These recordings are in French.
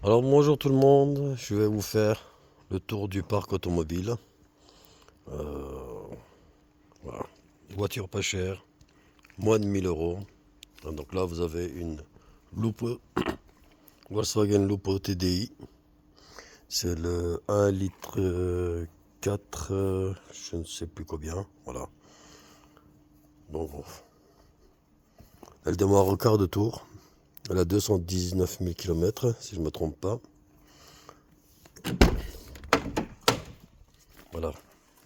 Alors bonjour tout le monde, je vais vous faire le tour du parc automobile. Euh, voilà. Voiture pas chère, moins de 1000 euros. Donc là vous avez une Lupo, Volkswagen Lupo TDI. C'est le 1 litre 4, je ne sais plus combien. Voilà. Donc bon. Elle démarre au quart de tour. Elle a 219 000 km si je ne me trompe pas. Voilà.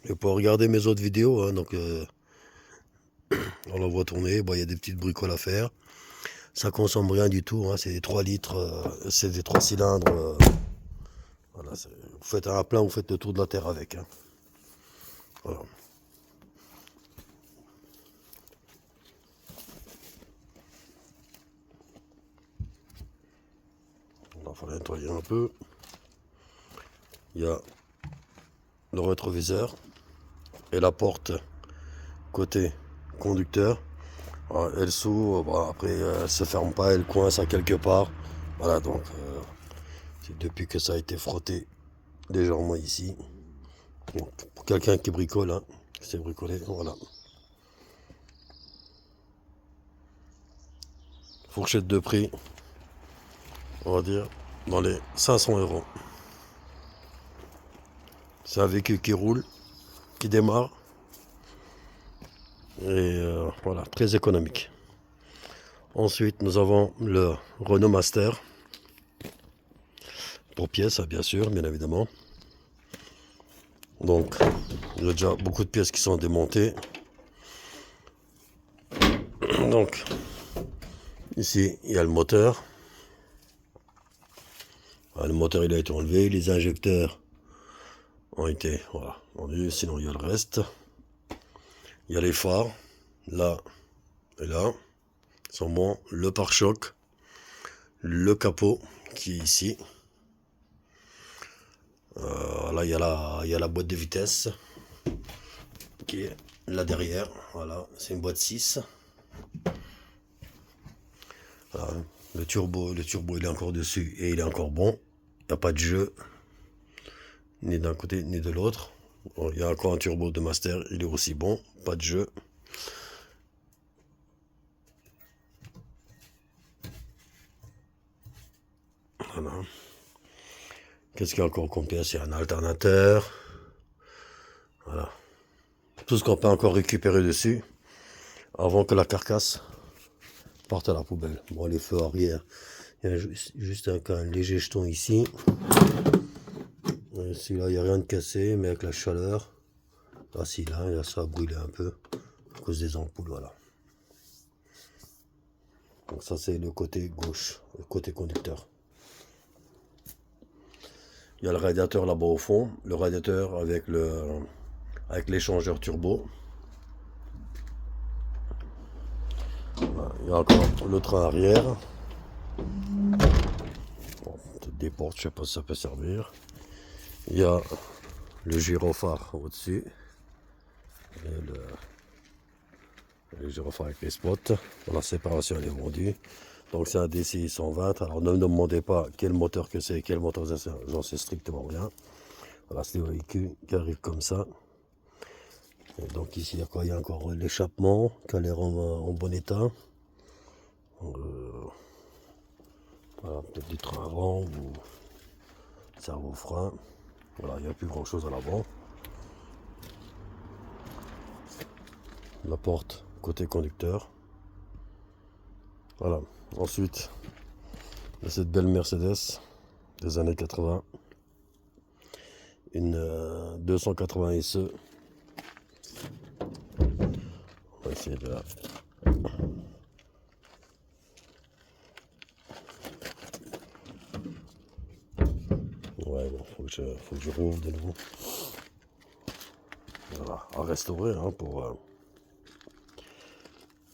Et pour regarder mes autres vidéos, hein, donc on la voit tourner, bon, il y a des petites bricoles à faire. Ça consomme rien du tout, hein, c'est des 3 litres, c'est des 3 cylindres. Voilà, vous faites un plein, vous faites le tour de la terre avec. Hein. Voilà. Il faut nettoyer un peu. Il y a le rétroviseur et la porte côté conducteur. Voilà, elle s'ouvre, bon, après elle se ferme pas, elle coince à quelque part. Voilà, donc c'est depuis que ça a été frotté légèrement ici. Bon, pour quelqu'un qui bricole, hein, c'est bricolé, voilà. Fourchette de prix, on va dire, dans les 500 euros. C'est un véhicule qui roule, qui démarre, et voilà, très économique. Ensuite, nous avons le Renault Master, pour pièces, hein, bien sûr, bien évidemment. Donc, il y a déjà beaucoup de pièces qui sont démontées. Donc, ici, il y a le moteur. Ah, le moteur, il a été enlevé, les injecteurs ont été, voilà, enlevés, sinon il y a le reste. Il y a les phares, là et là, ils sont bons. Le pare-choc, le capot qui est ici. Là, il y a la boîte de vitesse qui est là derrière. Voilà, c'est une boîte 6. Voilà. Le turbo, il est encore dessus et il est encore bon. Il n'y a pas de jeu, ni d'un côté ni de l'autre. Bon, il y a encore un turbo de Master, il est aussi bon, pas de jeu. Voilà. Qu'est-ce qu'il y a encore comme pièce? Il y a un alternateur. Voilà. Tout ce qu'on peut encore récupérer dessus avant que la carcasse parte à la poubelle. Bon, les feux arrière, il y a juste un léger jeton ici. Celui-là, il n'y a rien de cassé, mais avec la chaleur, ah si, là, ça a brûlé un peu à cause des ampoules, voilà. Donc ça, c'est le côté gauche, le côté conducteur. Il y a le radiateur là-bas au fond, le radiateur avec l'échangeur turbo. Voilà. Il y a encore le train arrière. Bon, peut-être des portes, je sais pas si ça peut servir. Il y a le gyrophare au-dessus. Le gyrophare avec les spots. La séparation elle est vendue. Donc c'est un DCI 120. Alors ne me demandez pas quel moteur que c'est, quel moteur c'est, j'en sais strictement rien. Voilà, c'est le véhicule qui arrive comme ça. Et donc ici il y a quoi? Il y a encore l'échappement qui a l'air en bon état. Voilà, peut-être du train avant ou servo-frein. Voilà, il n'y a plus grand chose à l'avant. La porte côté conducteur. Voilà. Ensuite, il y a cette belle Mercedes des années 80. Une 280 SE. On va essayer de la... Ouais, bon, faut que je rouvre de nouveau. Voilà, à restaurer hein, pour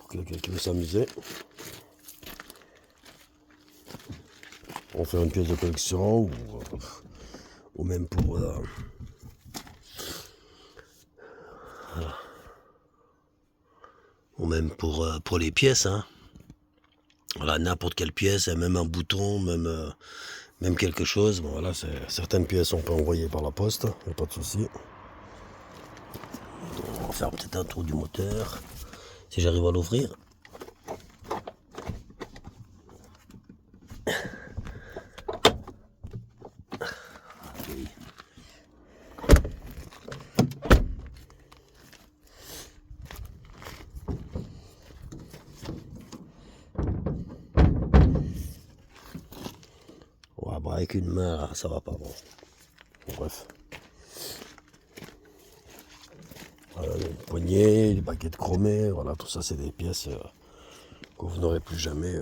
quelqu'un qui veut s'amuser. On fait une pièce de collection ou même pour les pièces. Hein. Voilà, n'importe quelle pièce, même un bouton, même même quelque chose. Bon voilà, certaines pièces on peut envoyer par la poste, y a pas de souci. On va faire peut-être un tour du moteur, si j'arrive à l'ouvrir. Ouais, bah avec une main, ça va pas. Bon. Bref. Voilà, les poignées, les baguettes chromées, voilà, tout ça c'est des pièces que vous n'aurez plus jamais,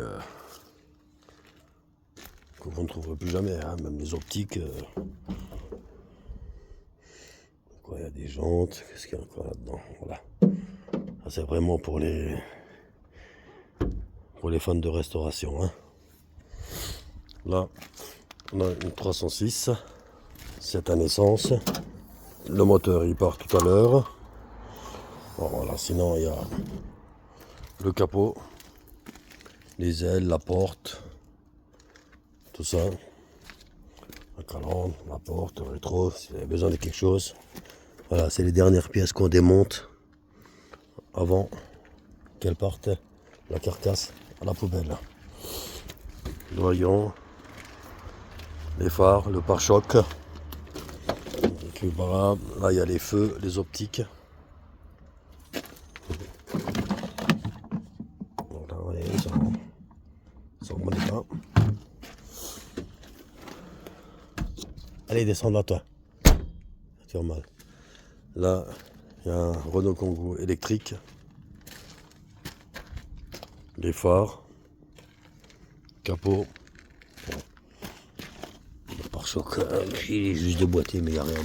que vous ne trouverez plus jamais, hein, même les optiques. Il y a des jantes, qu'est-ce qu'il y a encore là-dedans? Voilà. Ça c'est vraiment pour les fans de restauration. Hein. Là, on a une 306, c'est un essence. Le moteur il part tout à l'heure. Bon, voilà, sinon il y a le capot, les ailes, la porte, tout ça. La calandre, la porte, le rétro, si vous avez besoin de quelque chose. Voilà, c'est les dernières pièces qu'on démonte avant qu'elles partent, la carcasse, à la poubelle. Le voyant, les phares, le pare-choc. Là, il y a les feux, les optiques. Donc là, vous voyez, ils sont en bon état. Allez, descends là, toi. C'est normal. Là, il y a un Renault Kangoo électrique. Les phares. Capot. Bon. Le pare-choc, il est juste déboîté, mais il n'y a rien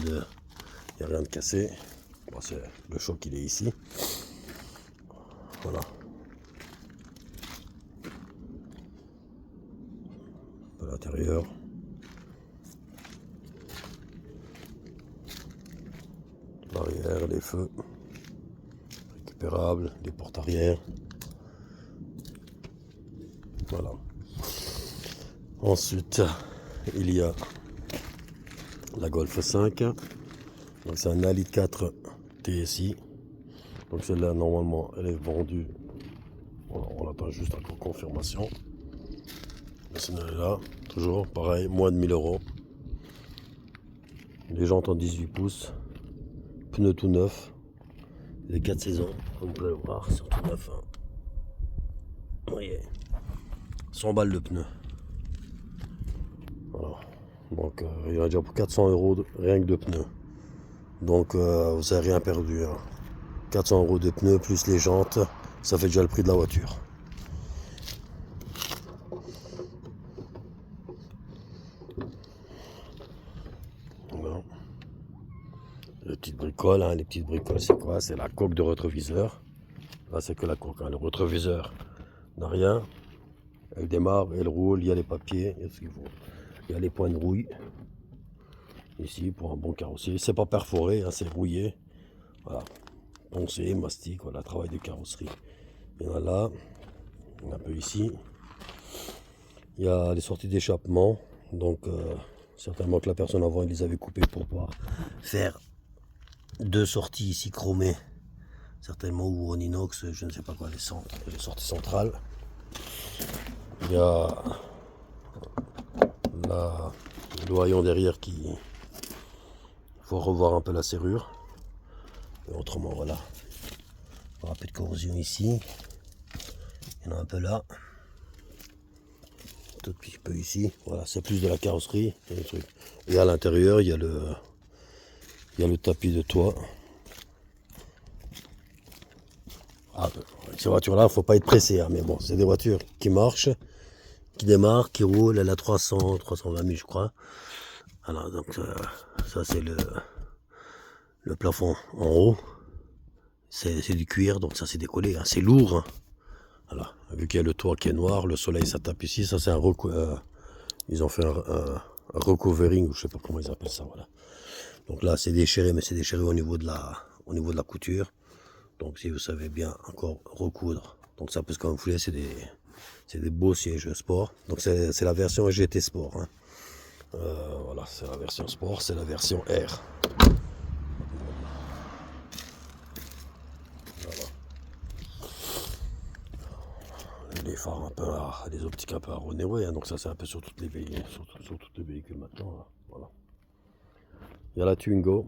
de cassé. Bon, le choc, il est ici. Voilà. À l'intérieur. L'arrière, les feux. Récupérables, les portes arrière. Voilà. Ensuite, il y a la Golf 5. Donc c'est un A-Lite 4 TSI. Donc celle-là, normalement, elle est vendue. Voilà, on attend juste encore confirmation. Mais celle-là est là, toujours pareil, moins de 1000 euros. Les jantes en 18 pouces. Pneus tout neufs. Les 4 saisons, comme vous pouvez le voir, c'est tout neuf. Hein. Vous voyez, 100 balles de pneus. Voilà. Donc il y en a déjà pour 400 euros rien que de pneus. Donc vous n'avez rien perdu. Hein. 400 euros de pneus plus les jantes, ça fait déjà le prix de la voiture. Voilà. Les petites bricoles, hein. Les petites bricoles c'est quoi? C'est la coque de rétroviseur. Là c'est que la coque, hein. Le rétroviseur n'a rien. Elle démarre, elle roule, il y a les papiers, il y a ce qu'il faut. Il y a les points de rouille. Ici pour un bon carrossier. C'est pas perforé, hein, c'est rouillé. Voilà. Poncé, mastic, voilà, travail de carrosserie. Il y en a là, il y en a un peu ici. Il y a les sorties d'échappement. Donc certainement que la personne avant il les avait coupées pour pouvoir faire deux sorties ici chromées. Certainement ou en inox, je ne sais pas quoi, les sorties centrales. Il y a le haillon derrière qui... Il faut revoir un peu la serrure. Et autrement, voilà. Un peu de corrosion ici. Il y en a un peu là. Tout petit peu ici. Voilà, c'est plus de la carrosserie. Et à l'intérieur, il y a le tapis de toit. Ah, ces voitures-là, il ne faut pas être pressé. Hein, mais bon, c'est des voitures qui marchent, qui démarrent, qui roulent. Elle a 320 000, je crois. Voilà, donc ça c'est le plafond en haut. C'est du cuir, donc ça c'est décollé. Hein, c'est lourd. Hein. Voilà, vu qu'il y a le toit qui est noir, le soleil ça tape ici. Ça c'est ils ont fait un recovering, ou je sais pas comment ils appellent ça. Voilà. Donc là c'est déchiré, mais c'est déchiré au niveau de la couture. Donc si vous savez bien encore recoudre. Donc ça parce que comme vous voulez c'est des beaux sièges sport. Donc c'est la version GT Sport. Hein. Voilà, c'est la version sport, c'est la version R. Voilà. Les phares un peu, les optiques un peu aéronérées, hein, donc ça c'est un peu sur toutes les véhicules, sur tous les véhicules maintenant. Là. Voilà. Il y a la Twingo,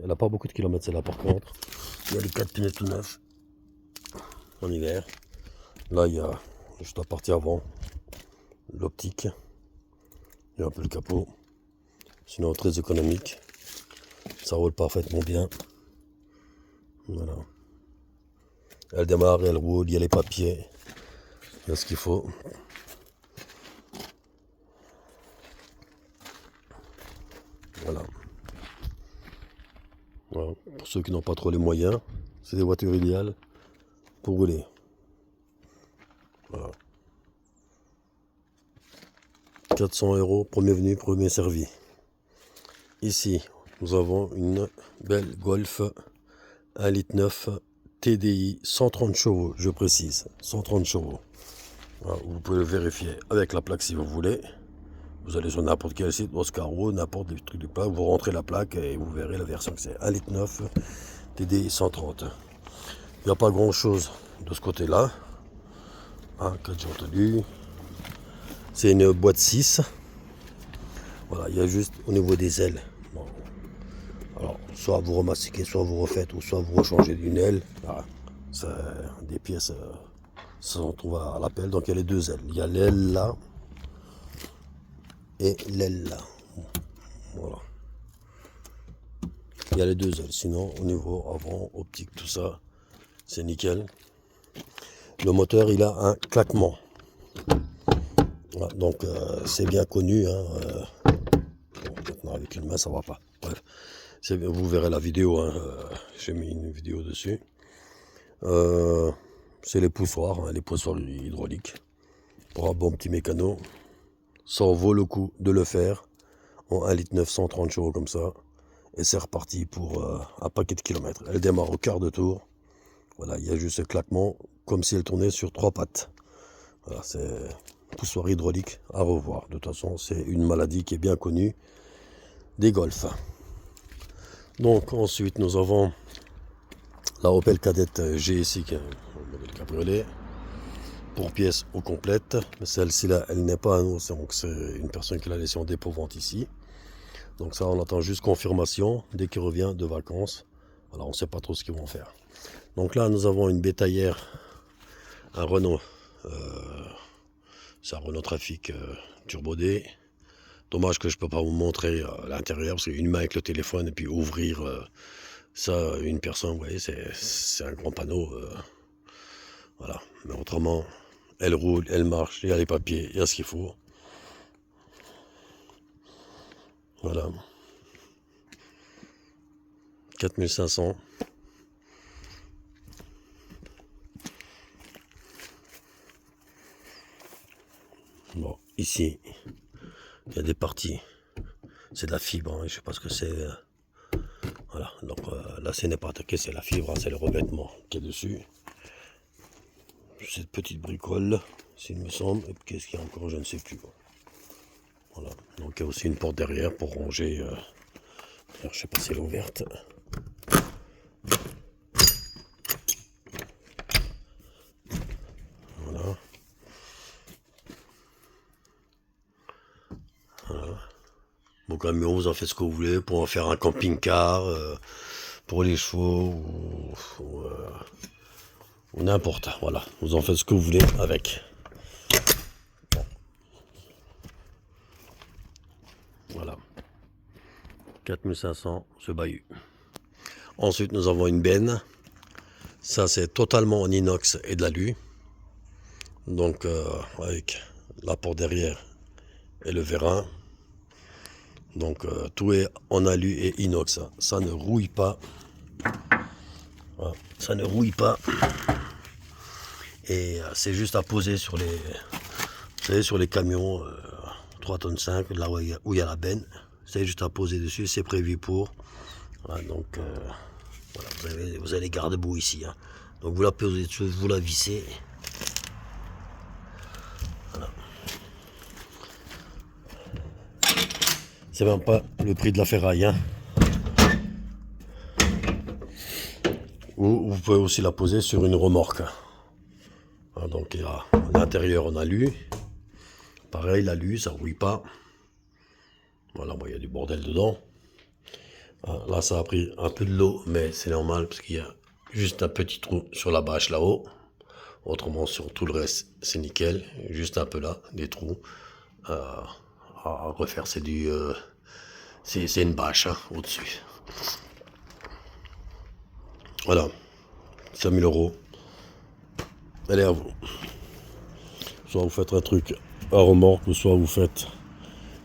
elle n'a pas beaucoup de kilomètres celle-là par contre. Il y a les 4 pneus tout neufs en hiver. Là il y a juste la partie avant, l'optique, il y a un peu le capot. Sinon très économique, ça roule parfaitement bien. Voilà. Elle démarre, elle roule, il y a les papiers, il y a ce qu'il faut. Voilà. Voilà. Pour ceux qui n'ont pas trop les moyens, c'est des voitures idéales pour rouler. Voilà. 400 €, premier venu, premier servi. Ici, nous avons une belle Golf 1,9 litre TDI, 130 chevaux, je précise, 130 chevaux. Voilà, vous pouvez le vérifier avec la plaque si vous voulez. Vous allez sur n'importe quel site, Oscaro, n'importe quel truc du plaque, vous rentrez la plaque et vous verrez la version que c'est 1,9 litre TDI 130. Il n'y a pas grand chose de ce côté-là, hein, que j'ai entendu. C'est une boîte 6. Voilà, il y a juste au niveau des ailes. Bon. Alors, soit vous remastiquez, soit vous refaites, ou soit vous rechangez d'une aile. Voilà. Des pièces, ça se trouve à l'appel. Donc il y a les deux ailes. Il y a l'aile là et l'aile là. Voilà. Il y a les deux ailes. Sinon, au niveau avant, optique, tout ça, c'est nickel. Le moteur, il a un claquement. Voilà, donc c'est bien connu. Hein, bon, maintenant avec une main, ça va pas. Bref, vous verrez la vidéo. Hein, j'ai mis une vidéo dessus. C'est les poussoirs, hein, les poussoirs hydrauliques. Pour un bon petit mécano. Ça vaut le coup de le faire en 1,9 litre 130 chevaux comme ça. Et c'est reparti pour un paquet de kilomètres. Elle démarre au quart de tour. Voilà, il y a juste ce claquement, comme si elle tournait sur 3 pattes. Voilà, c'est poussoir hydraulique à revoir. De toute façon, c'est une maladie qui est bien connue des Golf. Donc ensuite, nous avons la Opel Kadett GSI, qui est un modèle cabriolet, pour pièces au complète. Mais celle-ci là, elle n'est pas à nous, donc c'est une personne qui l'a laissée en dépôt-vente ici. Donc ça, on attend juste confirmation dès qu'il revient de vacances. Alors on ne sait pas trop ce qu'ils vont faire. Donc là, nous avons une bétaillère, un Renault. C'est un Renault Trafic Turbo D. Dommage que je ne peux pas vous montrer l'intérieur, parce qu'une main avec le téléphone et puis ouvrir ça, une personne, vous voyez, c'est un grand panneau. Voilà. Mais autrement, elle roule, elle marche, il y a les papiers, il y a ce qu'il faut. Voilà. 4500. Bon, ici, il y a des parties. C'est de la fibre, hein, je sais pas ce que c'est. Voilà, donc là, ce n'est pas attaqué, c'est la fibre, hein, c'est le revêtement qui est dessus. Cette petite bricole, s'il me semble. Et qu'est-ce qu'il y a encore, je ne sais plus. Voilà, donc il y a aussi une porte derrière pour ranger. Je ne sais pas si elle est ouverte. Voilà. Voilà. Mon camion, vous en faites ce que vous voulez, pour en faire un camping-car, pour les chevaux, ou n'importe. Voilà, vous en faites ce que vous voulez avec. Bon. Voilà. 4500, ce bahut. Ensuite, nous avons une benne. Ça, c'est totalement en inox et de l'alu. Donc, avec la porte derrière et le vérin. Donc, tout est en alu et inox. Ça ne rouille pas. Voilà. Ça ne rouille pas. Et c'est juste à poser sur les, vous savez, sur les camions 3 tonnes 5, là où il y a la benne. C'est juste à poser dessus, c'est prévu pour. Voilà, donc, voilà, vous avez les garde-boue ici. Hein. Donc, vous la posez dessus, vous la vissez. Voilà. C'est même pas le prix de la ferraille, hein. Ou vous pouvez aussi la poser sur une remorque. Ah, donc à l'intérieur on a lu. Pareil, l'alu, ça ne rouille pas. Voilà, bon, il y a du bordel dedans. Ah, là, ça a pris un peu de l'eau, mais c'est normal parce qu'il y a juste un petit trou sur la bâche là-haut. Autrement, sur tout le reste, c'est nickel. Juste un peu là, des trous. À refaire, c'est c'est une bâche hein, au-dessus. Voilà, 5000 euros. Elle est à vous. Soit vous faites un truc à remorque, ou soit vous faites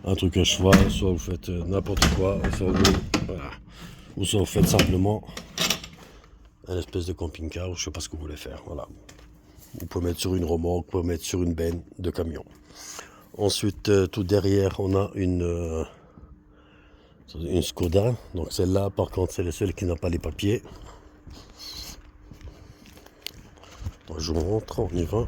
un truc à cheval, soit vous faites n'importe quoi, voilà. Ou soit vous faites simplement un espèce de camping-car, je sais pas ce que vous voulez faire. Voilà. Vous pouvez mettre sur une remorque, vous pouvez mettre sur une benne de camion. Ensuite, tout derrière, on a une Skoda. Donc celle-là, par contre, c'est la seule qui n'a pas les papiers. Donc, je vous montre, on y va.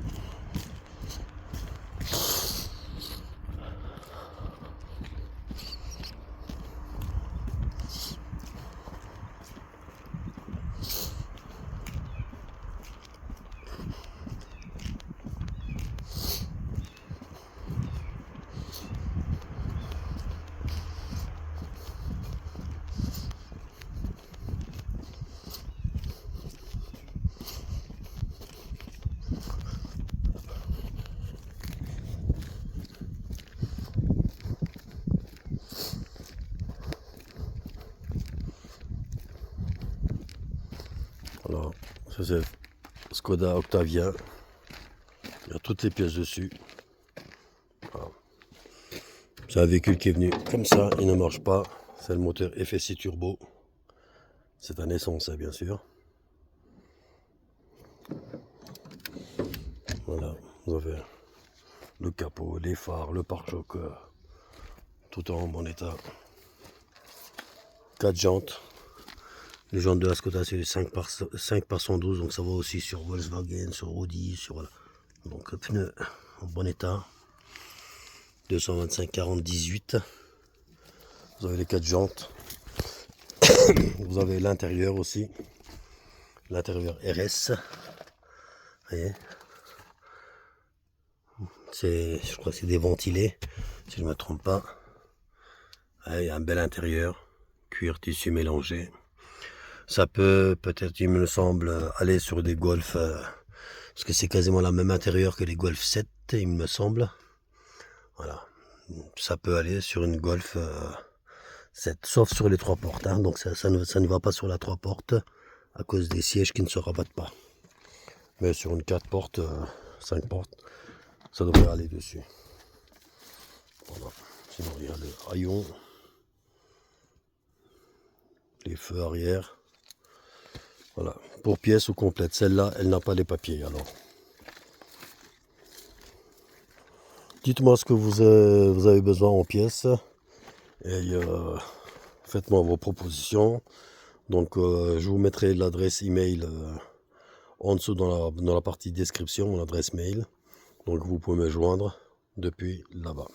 Alors, ça c'est Skoda Octavia. Il y a toutes les pièces dessus. Voilà. C'est un véhicule qui est venu comme ça, il ne marche pas. C'est le moteur FSI Turbo. C'est un essence, hein, bien sûr. Voilà, vous avez le capot, les phares, le pare-choc, tout en bon état. 4 jantes. Les jantes de la Skoda, c'est les 5 par 112, donc ça va aussi sur Volkswagen, sur Audi, sur voilà. Donc pneus en bon état. 225 40 18. Vous avez les 4 jantes. Vous avez l'intérieur aussi. L'intérieur RS. Vous voyez, je crois que c'est des ventilés, si je ne me trompe pas. Il y a un bel intérieur, cuir tissu mélangé. Ça peut-être, il me semble, aller sur des Golf, parce que c'est quasiment la même intérieur que les Golf 7, il me semble. Voilà, ça peut aller sur une Golf 7, sauf sur les 3 portes. Hein. Donc ça ne va pas sur la 3 portes à cause des sièges qui ne se rabattent pas. Mais sur une 4 portes, 5 portes, ça devrait aller dessus. Voilà. Sinon il y a le haillon, les feux arrière. Voilà, pour pièce ou complète. Celle-là, elle n'a pas les papiers alors. Dites-moi ce que vous avez besoin en pièces et faites-moi vos propositions. Donc je vous mettrai l'adresse email en dessous dans la partie description, mon adresse mail. Donc vous pouvez me joindre depuis là-bas.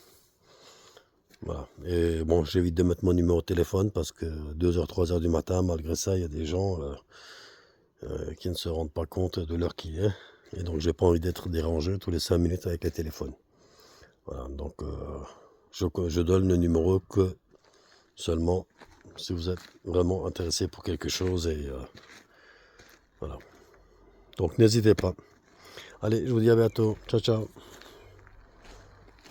Voilà. Et bon, j'évite de mettre mon numéro de téléphone parce que 2h, 3h du matin, malgré ça, il y a des gens qui ne se rendent pas compte de l'heure qu'il est. Et donc j'ai pas envie d'être dérangé tous les 5 minutes avec les téléphones. Voilà, donc je donne le numéro que seulement si vous êtes vraiment intéressé pour quelque chose et voilà. Donc n'hésitez pas. Allez, je vous dis à bientôt. Ciao, ciao.